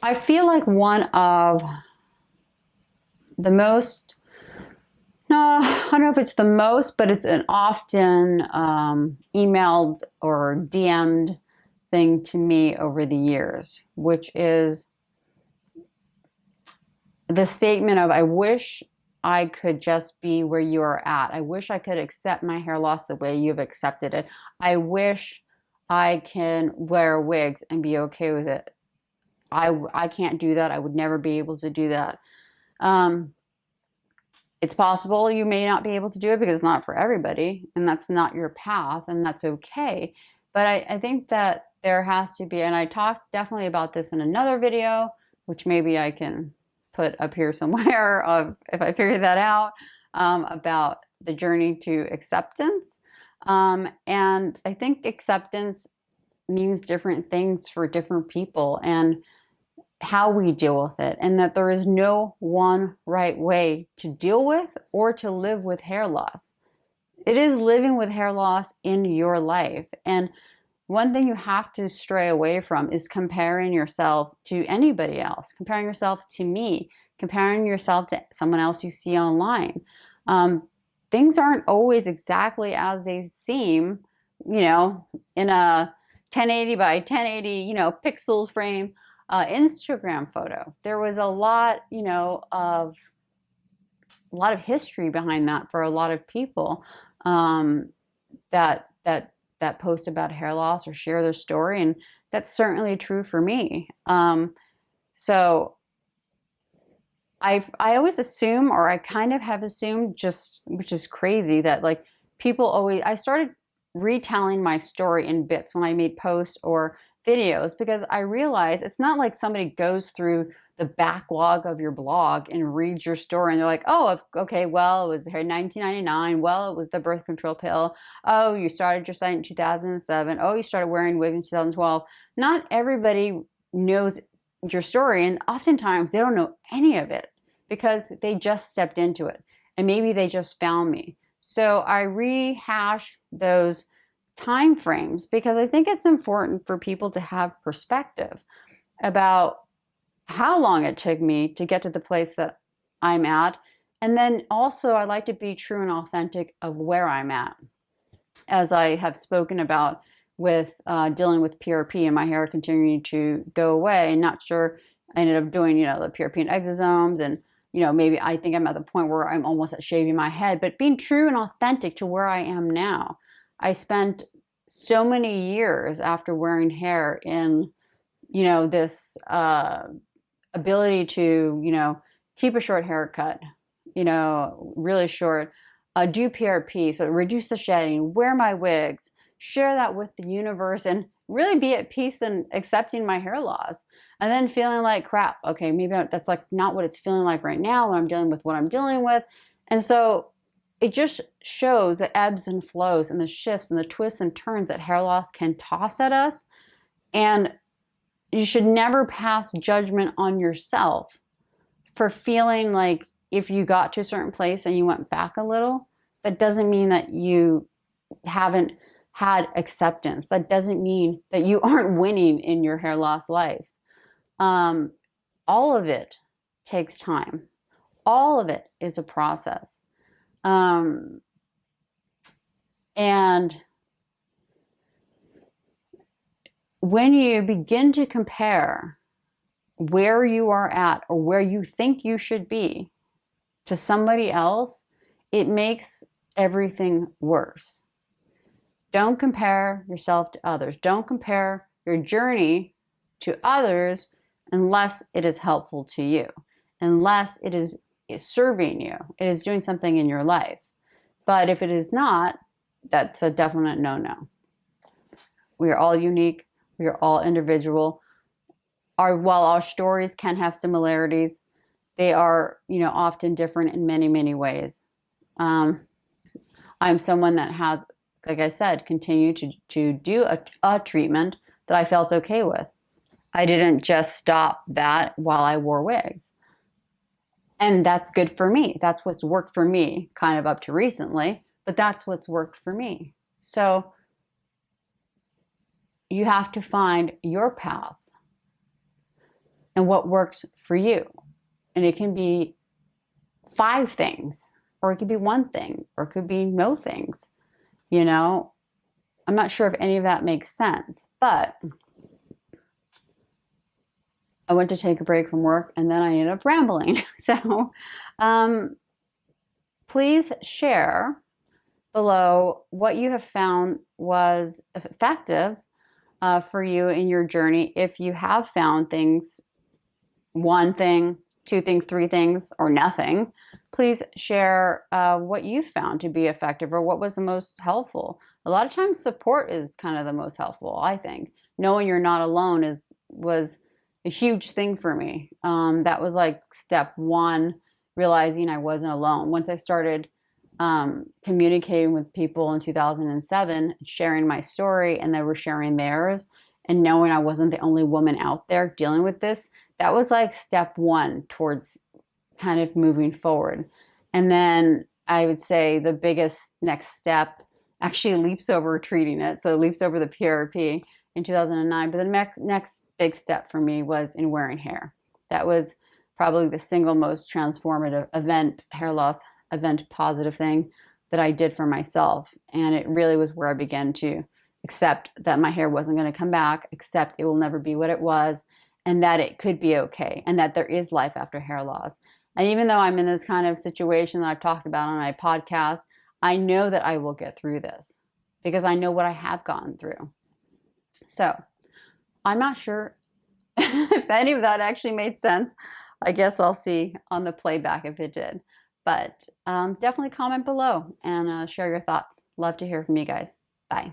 I feel like one of the most, no, I don't know if it's the most, but it's an often emailed or DM'd thing to me over the years, which is the statement of, I wish I could just be where you are at. I wish I could accept my hair loss the way you've accepted it. I wish I can wear wigs and be okay with it. I can't do that. I would never be able to do that. Um, it's possible you may not be able to do it because it's not for everybody, and that's not your path, and that's okay. But I think that there has to be, and I talked definitely about this in another video, which maybe I can put up here somewhere if I figure that out, about the journey to acceptance. And I think acceptance means different things for different people, and how we deal with it, and that there is no one right way to deal with or to live with hair loss. It is living with hair loss in your life. And one thing you have to stray away from is comparing yourself to anybody else, comparing yourself to me, comparing yourself to someone else you see online. Things aren't always exactly as they seem, in a 1080 by 1080, pixel frame Instagram photo. There was a lot, a lot of history behind that for a lot of people, that post about hair loss or share their story, and that's certainly true for me. So I always assume, or I kind of have assumed, just, which is crazy, that like people always, I started retelling my story in bits when I made posts or videos, because I realized it's not like somebody goes through the backlog of your blog and reads your story and they're like, oh, okay, well, it was here in 1999. Well, it was the birth control pill. Oh, you started your site in 2007. Oh, you started wearing wigs in 2012. Not everybody knows your story, and oftentimes they don't know any of it because they just stepped into it, and maybe they just found me. So I rehash those time frames because I think it's important for people to have perspective about how long it took me to get to the place that I'm at. And then also I like to be true and authentic of where I'm at. As I have spoken about with dealing with PRP and my hair continuing to go away, not sure, I ended up doing, the PRP and exosomes, and, maybe I think I'm at the point where I'm almost at shaving my head, but being true and authentic to where I am now. I spent so many years after wearing hair in, this ability to, keep a short haircut, really short, do PRP, so reduce the shedding, wear my wigs, share that with the universe, and really be at peace and accepting my hair loss. And then feeling like crap, okay, maybe that's like not what it's feeling like right now when I'm dealing with what I'm dealing with. And so it just shows the ebbs and flows and the shifts and the twists and turns that hair loss can toss at us. And you should never pass judgment on yourself for feeling like if you got to a certain place and you went back a little, that doesn't mean that you haven't had acceptance. That doesn't mean that you aren't winning in your hair loss life. All of it takes time. All of it is a process. And when you begin to compare where you are at or where you think you should be to somebody else, it makes everything worse. Don't compare yourself to others. Don't compare your journey to others unless it is helpful to you, unless it is serving you, it is doing something in your life. But if it is not, that's a definite no-no. We are all unique. We are all individual. While our stories can have similarities, they are, often different in many, many ways. I'm someone that has, like I said, continued to do a treatment that I felt okay with. I didn't just stop that while I wore wigs. And that's good for me. That's what's worked for me, kind of up to recently, but that's what's worked for me. So you have to find your path. and what works for you. And it can be 5 things, or it could be 1 thing, or it could be no things. You know, I'm not sure if any of that makes sense, but I went to take a break from work and then I ended up rambling. So please share below what you have found was effective for you in your journey. If you have found things, 1 thing, 2 things, 3 things, or nothing, please share what you found to be effective or what was the most helpful. A lot of times support is kind of the most helpful, I think. Knowing you're not alone was a huge thing for me. That was like step 1, realizing I wasn't alone. Once I started communicating with people in 2007, sharing my story, and they were sharing theirs, and knowing I wasn't the only woman out there dealing with this, that was like step 1 towards kind of moving forward. And then I would say the biggest next step actually leaps over treating it. So it leaps over the PRP in 2009. But the next big step for me was in wearing hair. That was probably the single most transformative event, hair loss event positive thing that I did for myself. And it really was where I began to accept that my hair wasn't going to come back, accept it will never be what it was, and that it could be okay, and that there is life after hair loss. And even though I'm in this kind of situation that I've talked about on my podcast, I know that I will get through this because I know what I have gone through. So I'm not sure if any of that actually made sense. I guess I'll see on the playback if it did. But definitely comment below and share your thoughts. Love to hear from you guys. Bye.